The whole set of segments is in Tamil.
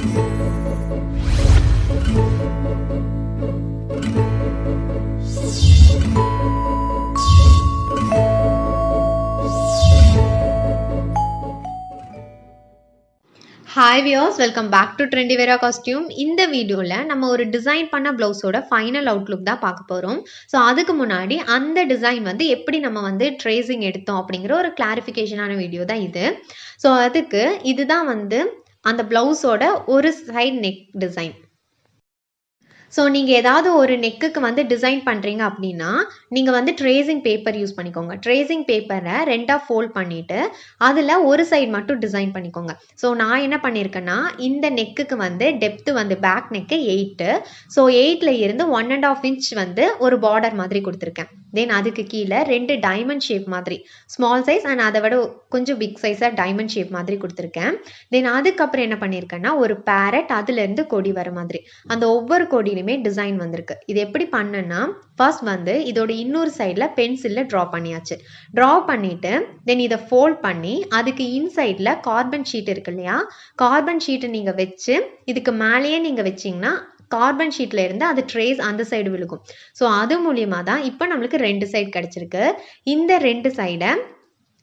Hi viewers, welcome back to Trendieviera costume. இந்த வீடியோல நம்ம ஒரு டிசைன் பண்ண பிளவுஸோட ஃபைனல் அவுட்லுக் தான் பார்க்க போறோம். ஸோ அதுக்கு முன்னாடி அந்த டிசைன் வந்து எப்படி நம்ம வந்து ட்ரேசிங் எடுத்தோம் அப்படிங்கிற ஒரு கிளாரிஃபிகேஷனான வீடியோ தான் இது. ஸோ அதுக்கு இதுதான் வந்து அந்த பிளவுஸோட ஒரு சைட் நெக் டிசைன். ஸோ நீங்கள் ஏதாவது ஒரு நெக்குக்கு வந்து டிசைன் பண்ணுறீங்க அப்படின்னா நீங்கள் வந்து ட்ரேசிங் பேப்பர் யூஸ் பண்ணிக்கோங்க. ட்ரேசிங் பேப்பரை ரெண்டாக ஃபோல்ட் பண்ணிவிட்டு அதில் ஒரு சைடு மட்டும் டிசைன் பண்ணிக்கோங்க. ஸோ நான் என்ன பண்ணியிருக்கேன்னா இந்த நெக்குக்கு வந்து டெப்த்து வந்து பேக் நெக்கு 8. ஸோ 8ல் இருந்து 1.5 inch வந்து ஒரு பார்டர் மாதிரி கொடுத்துருக்கேன். தென் அதுக்கு கீழே 2 டைமண்ட் ஷேப் மாதிரி ஸ்மால் சைஸ் அண்ட் அதை விட கொஞ்சம் பிக் சைஸாக டைமண்ட் ஷேப் மாதிரி கொடுத்துருக்கேன். தென் அதுக்கப்புறம் என்ன பண்ணியிருக்கேன்னா ஒரு பேரட் அதுலேருந்து கொடி வர மாதிரி அந்த ஒவ்வொரு கொடியிலுமே டிசைன் வந்திருக்கு. இது எப்படி பண்ணேன்னா ஃபர்ஸ்ட் வந்து இதோட இன்னொரு சைடில் பென்சிலில் ட்ரா பண்ணியாச்சு. ட்ரா பண்ணிவிட்டு தென் இதை ஃபோல்ட் பண்ணி அதுக்கு இன்சைடில் கார்பன் ஷீட் இருக்கு இல்லையா, கார்பன் ஷீட்டை நீங்கள் வச்சு இதுக்கு மேலேயே நீங்கள் வச்சிங்கன்னா கார்பன் ஷீட்ல இருந்து அது ட்ரேஸ் அந்த சைடு விழுகும். ஸோ அது மூலியமா தான் இப்போ நம்மளுக்கு 2 சைடு கிடைச்சிருக்கு. இந்த 2 சைடை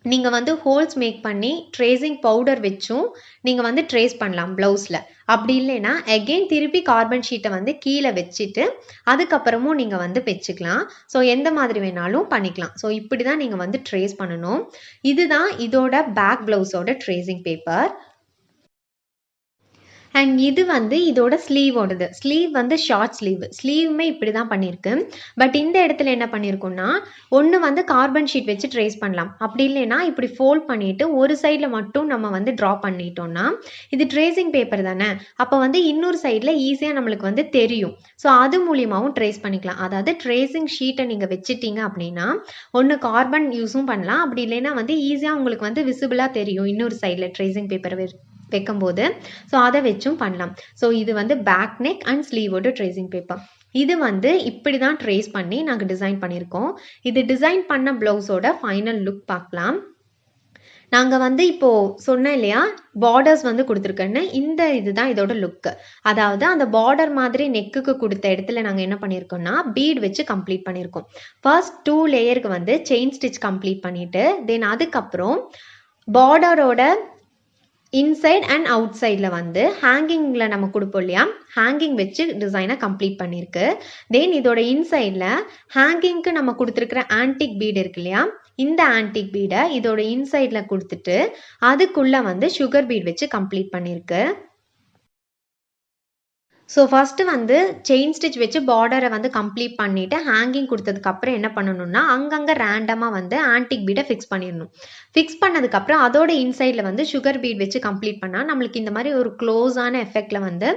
நீங்கள் வந்து ஹோல்ஸ் மேக் பண்ணி ட்ரேசிங் பவுடர் வச்சும் நீங்கள் வந்து ட்ரேஸ் பண்ணலாம் ப்ளவுஸில். அப்படி இல்லைன்னா அகெயின் திருப்பி கார்பன் ஷீட்டை வந்து கீழே வச்சுட்டு அதுக்கப்புறமும் நீங்கள் வந்து வச்சுக்கலாம். ஸோ எந்த மாதிரி வேணாலும் பண்ணிக்கலாம். ஸோ இப்படி தான் நீங்கள் வந்து ட்ரேஸ் பண்ணணும். இதுதான் இதோட பேக் ப்ளவுஸோட ட்ரேசிங் பேப்பர். அண்ட் இது வந்து இதோட ஸ்லீவோடது. ஸ்லீவ் வந்து ஷார்ட் ஸ்லீவுமே இப்படி தான் பண்ணியிருக்கு. பட் இந்த இடத்துல என்ன பண்ணியிருக்கோம்னா ஒன்று வந்து கார்பன் ஷீட் வச்சு ட்ரேஸ் பண்ணலாம். அப்படி இல்லைன்னா இப்படி ஃபோல்ட் பண்ணிவிட்டு ஒரு சைடில் மட்டும் நம்ம வந்து ட்ரா பண்ணிட்டோம்னா இது ட்ரேசிங் பேப்பர் தானே, அப்போ வந்து இன்னொரு சைடில் ஈஸியாக நம்மளுக்கு வந்து தெரியும். ஸோ அது மூலியமாகவும் ட்ரேஸ் பண்ணிக்கலாம். அதாவது ட்ரேசிங் ஷீட்டை நீங்கள் வச்சுட்டீங்க அப்படின்னா ஒன்று கார்பன் யூஸும் பண்ணலாம், அப்படி இல்லைன்னா வந்து ஈஸியாக உங்களுக்கு வந்து விசிபிளாக தெரியும் இன்னொரு சைடில் ட்ரேசிங் பேப்பர் வைக்கும்போது. ஸோ அதை வச்சும் பண்ணலாம். ஸோ இது வந்து பேக் நெக் அண்ட் ஸ்லீவோட ட்ரேசிங் பேப்பர். இது வந்து இப்படி தான் ட்ரேஸ் பண்ணி நாங்கள் டிசைன் பண்ணியிருக்கோம். இது டிசைன் பண்ண ப்ளவுஸோட ஃபைனல் லுக் பார்க்கலாம். நாங்கள் வந்து இப்போது சொன்னேன் இல்லையா பார்டர்ஸ் வந்து கொடுத்துருக்கேன்னு, இந்த இதுதான் இதோட லுக்கு. அதாவது அந்த பார்டர் மாதிரி நெக்குக்கு கொடுத்த இடத்துல நாங்கள் என்ன பண்ணியிருக்கோம்னா பீட் வச்சு கம்ப்ளீட் பண்ணியிருக்கோம். ஃபர்ஸ்ட் 2 லேயருக்கு வந்து செயின் ஸ்டிச் கம்ப்ளீட் பண்ணிவிட்டு தென் அதுக்கப்புறம் பார்டரோட இன்சைட் அண்ட் அவுட் சைடில் வந்து ஹேங்கிங்கில் நம்ம கொடுப்போம் இல்லையா, ஹேங்கிங் வச்சு டிசைனை கம்ப்ளீட் பண்ணியிருக்கு. தென் இதோட இன்சைடில் ஹேங்கிங்க்கு நம்ம கொடுத்துருக்குற ஆன்டிக் பீடு இருக்கு இல்லையா, இந்த ஆன்டிக் பீடை இதோட இன்சைடில் கொடுத்துட்டு அதுக்குள்ளே வந்து சுகர் பீட் வச்சு கம்ப்ளீட் பண்ணியிருக்கு. ஸோ ஃபஸ்ட்டு வந்து செயின் ஸ்டிச் வச்சு பார்டரை வந்து கம்ப்ளீட் பண்ணிவிட்டு ஹேங்கிங் கொடுத்ததுக்கப்புறம் என்ன பண்ணணும்னா அங்கங்கே ரேண்டமாக வந்து ஆன்டிக் பீடை ஃபிக்ஸ் பண்ணிடணும். ஃபிக்ஸ் பண்ணதுக்கப்புறம் அதோட இன்சைடில் வந்து சுகர் பீட் வச்சு கம்ப்ளீட் பண்ணால் நம்மளுக்கு இந்த மாதிரி ஒரு க்ளோஸான எஃபெக்டில் வந்து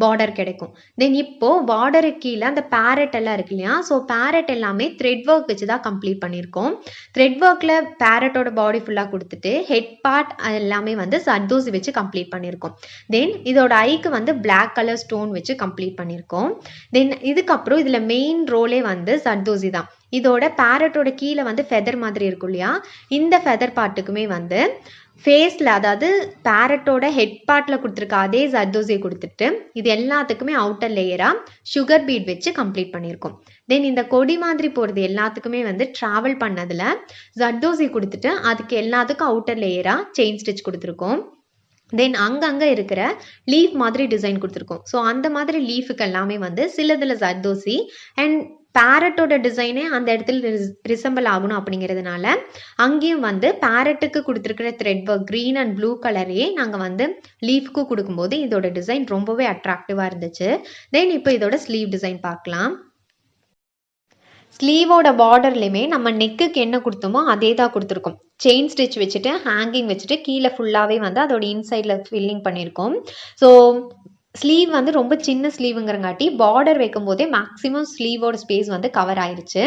பார்டர் கிடைக்கும். தென் இப்போது பார்டருக்கு கீழே அந்த பேரட் எல்லாம் இருக்கு இல்லையா, ஸோ பேரட் எல்லாமே த்ரெட் ஒர்க் வச்சு தான் கம்ப்ளீட் பண்ணியிருக்கோம். த்ரெட் ஒர்க்கில் பேரட்டோட பாடி ஃபுல்லாக கொடுத்துட்டு ஹெட் பார்ட் எல்லாமே வந்து சர்தோசி வச்சு கம்ப்ளீட் பண்ணியிருக்கோம். தென் இதோட ஐக்கு வந்து பிளாக் கலர் ஸ்டோன் வச்சு கம்ப்ளீட் பண்ணியிருக்கோம். தென் இதுக்கப்புறம் இதில் மெயின் ரோலே வந்து சர்தோசி தான். இதோட பேரட்டோட கீழே வந்து ஃபெதர் மாதிரி இருக்கும் இல்லையா, இந்த ஃபெதர் பார்ட்டுக்குமே வந்து ஃபேஸில் அதாவது பேரட்டோட ஹெட் பார்ட்டில் கொடுத்துருக்க அதே சர்தோசியை கொடுத்துட்டு இது எல்லாத்துக்குமே அவுட்டர் லேயராக சுகர் பீட் வச்சு கம்ப்ளீட் பண்ணியிருக்கோம். தென் இந்த கொடி மாதிரி போகிறது எல்லாத்துக்குமே வந்து ட்ராவல் பண்ணதில் சர்தோசி கொடுத்துட்டு அதுக்கு எல்லாத்துக்கும் அவுட்டர் லேயராக செயின் ஸ்டிச் கொடுத்துருக்கோம். தென் அங்கங்கே இருக்கிற லீஃப் மாதிரி டிசைன் கொடுத்துருக்கோம். ஸோ அந்த மாதிரி லீஃபுக்கு எல்லாமே வந்து சிலதில் சர்தோசி அண்ட் பேரட்டோட டிசைனே அந்த இடத்துல ரிசம்பிள் ஆகணும் அப்படிங்கிறதுனால அங்கேயும் வந்து பேரட்டுக்கு கொடுத்துருக்கிற thread work green and blue கலரையே நாங்கள் வந்து லீஃப்க்கு கொடுக்கும்போது இதோட டிசைன் ரொம்பவே அட்ராக்டிவாக இருந்துச்சு. தென் இப்போ இதோட ஸ்லீவ் டிசைன் பார்க்கலாம். ஸ்லீவோட பார்டர்லையுமே நம்ம நெக்குக்கு என்ன கொடுத்தோமோ அதே தான் கொடுத்துருக்கோம். செயின் ஸ்டிச் வச்சுட்டு ஹேங்கிங் வச்சுட்டு கீழே ஃபுல்லாகவே வந்து அதோட இன்சைடில் ஃபில்லிங் பண்ணியிருக்கோம். ஸோ ஸ்லீவ் வந்து ரொம்ப சின்ன ஸ்லீவுங்கிறங்காட்டி பார்டர் வைக்கும் போதே மேக்ஸிமம் ஸ்லீவோட ஸ்பேஸ் வந்து கவர் ஆயிடுச்சு.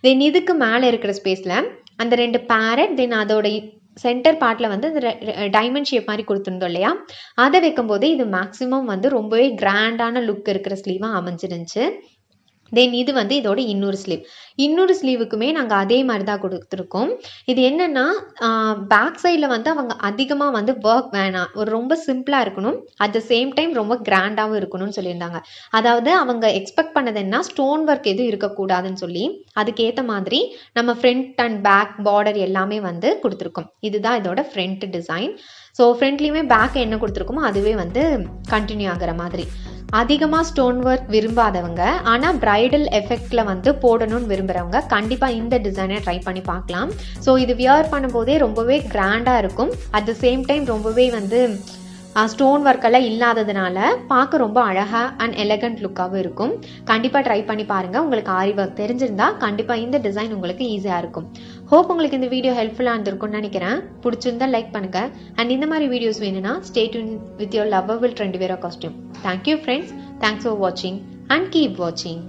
தென் இதுக்கு மேலே இருக்கிற ஸ்பேஸில் அந்த 2 பேரட் தென் அதோட சென்டர் பார்ட்டில் வந்து இந்த டைமண்ட் ஷேப் மாதிரி கொடுத்துருந்தோம் இல்லையா, அதை வைக்கும்போது இது மேக்ஸிமம் வந்து ரொம்பவே கிராண்டான லுக் இருக்கிற ஸ்லீவாக அமைஞ்சிருந்துச்சு. தென் இது வந்து இதோட இன்னொரு ஸ்லீவுக்குமே நாங்கள் அதே மாதிரி தான் கொடுத்துருக்கோம். இது என்னன்னா பேக் சைடில் வந்து அவங்க அதிகமாக வந்து ஒர்க் வேணாம், ஒரு ரொம்ப சிம்பிளாக இருக்கணும், அட் த சேம் டைம் ரொம்ப கிராண்டாகவும் இருக்கணும்னு சொல்லியிருந்தாங்க. அதாவது அவங்க எக்ஸ்பெக்ட் பண்ணது என்ன, ஸ்டோன் ஒர்க் எதுவும் இருக்கக்கூடாதுன்னு சொல்லி அதுக்கேற்ற மாதிரி நம்ம ஃப்ரண்ட் அண்ட் பேக் பார்டர் எல்லாமே வந்து கொடுத்துருக்கோம். இதுதான் இதோட ஃப்ரண்ட் டிசைன். ஸோ ஃப்ரண்ட்லேயுமே பேக் என்ன கொடுத்துருக்கோமோ அதுவே வந்து கண்டினியூ ஆகிற மாதிரி. அதிகமாக ஸ்டோன் ஒர்க் விரும்பாதவங்க ஆனால் பிரைடல் எஃபெக்டில் வந்து போடணும்னு விரும்புகிறவங்க கண்டிப்பாக இந்த டிசைனை ட்ரை பண்ணி பார்க்கலாம். ஸோ இது வியர் பண்ணும்போதே ரொம்பவே கிராண்டாக இருக்கும், அட் த சேம் டைம் ரொம்பவே வந்து ஸ்டோன் ஒர்க்கெல்லாம் இல்லாததுனால பார்க்க ரொம்ப அழகாக அண்ட் எலகண்ட் லுக்காகவும் இருக்கும். கண்டிப்பாக ட்ரை பண்ணி பாருங்கள். உங்களுக்கு ஆரி ஒர்க் தெரிஞ்சிருந்தா கண்டிப்பாக இந்த டிசைன் உங்களுக்கு ஈஸியாக இருக்கும். ஹோப் உங்களுக்கு இந்த வீடியோ ஹெல்ப்ஃபுல்லாக இருந்திருக்கும்னு நினைக்கிறேன். பிடிச்சிருந்தா லைக் பண்ணுங்கள். அண்ட் இந்த மாதிரி வீடியோஸ் வேணும்னா stay tune with your lovable ட்ரெண்டிவியரா costume. Thank you friends. Thanks for வாட்சிங் அண்ட் கீப் வாட்சிங்.